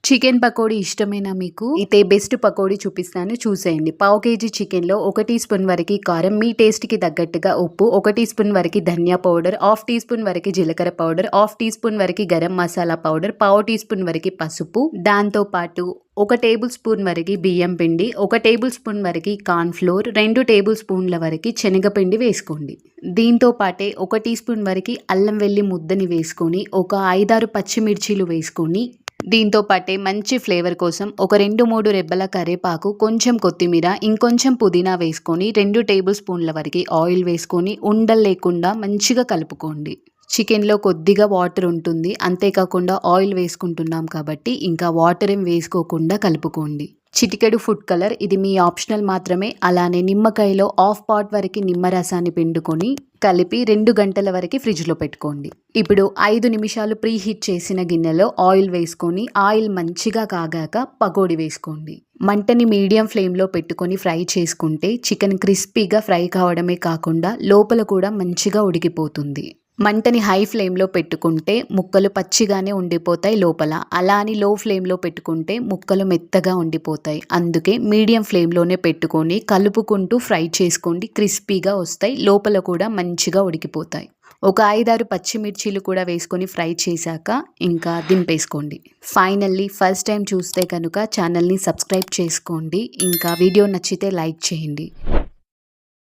Chicken pakodi ఇష్టమేనా మీకు? అయితే బెస్ట్ పకోడీ చూపిస్తాను చూసేయండి. పావు కేజీ చికెన్‌లో 1 టీ స్పూన్ వరకి కారం, మీ టేస్ట్‌కి తగ్గట్టుగా ఉప్పు, 1 టీ స్పూన్ వరకి ధనియా పౌడర్, హాఫ్ టీ స్పూన్ వరకి జీలకర్ర పౌడర్, హాఫ్ టీ స్పూన్ వరకి గరం మసాలా పౌడర్, పావు టీ స్పూన్ వరకి పసుపు, దాంతో పాటు 1 టేబుల్ స్పూన్ వరకి బియ్యం పిండి, 1 టేబుల్ స్పూన్ వరకి కార్న్ ఫ్లోర్, 2 టేబుల్ స్పూన్ల వరకి శనగపిండి వేసుకోండి. దీంతో పాటే 1 టీ స్పూన్ వరకి అల్లం వెల్లి ముద్దని వేసుకొని, ఒక 5, 6 పచ్చిమిర్చీలు వేసుకొని, దీంతో పాటే మంచి ఫ్లేవర్ కోసం ఒక 2, 3 రెబ్బల కరివేపాకు, కొంచెం కొత్తిమీర, ఇంకొంచెం పుదీనా వేసుకొని 2 టేబుల్ స్పూన్ల వరకి ఆయిల్ వేసుకొని ఉండలు లేకుండా మంచిగా కలుపుకోండి. చికెన్‌లో కొద్దిగా వాటర్ ఉంటుంది. అంతేకాకుండా ఆయిల్ వేసుకుంటున్నాం కాబట్టి ఇంకా వాటర్ ఏం వేసుకోకుండా కలుపుకోండి. చిటికెడు ఫుడ్ కలర్, ఇది మీ ఆప్షనల్ మాత్రమే. అలానే నిమ్మకాయలో హాఫ్ పాట్ వరకు నిమ్మరసాన్ని పిండుకొని కలిపి 2 గంటల వరకు ఫ్రిడ్జ్‌లో పెట్టుకోండి. ఇప్పుడు 5 నిమిషాలు ప్రీ హీట్ చేసిన గిన్నెలో ఆయిల్ వేసుకొని, ఆయిల్ మంచిగా కాగాక పకోడీ వేసుకోండి. మంటని మీడియం ఫ్లేమ్‌లో పెట్టుకొని ఫ్రై చేసుకుంటే చికెన్ క్రిస్పీగా ఫ్రై కావడమే కాకుండా లోపల కూడా మంచిగా ఉడికిపోతుంది. మంటని హై ఫ్లేమ్‌లో పెట్టుకుంటే ముక్కలు పచ్చిగానే ఉండిపోతాయి లోపల. అలా అని లో ఫ్లేమ్‌లో పెట్టుకుంటే ముక్కలు మెత్తగా ఉండిపోతాయి. అందుకే మీడియం ఫ్లేమ్‌లోనే పెట్టుకొని కలుపుకుంటూ ఫ్రై చేసుకోండి. క్రిస్పీగా వస్తాయి. లోపల కూడా మంచిగా ఉడికిపోతాయి. ఒక 5, 6 పచ్చిమిర్చీలు కూడా వేసుకొని ఫ్రై చేశాక ఇంకా దింపేసుకోండి. ఫైనల్లీ ఫస్ట్ టైం చూస్తే కనుక ఛానల్‌ని సబ్స్క్రైబ్ చేసుకోండి. ఇంకా వీడియో నచ్చితే లైక్ చేయండి.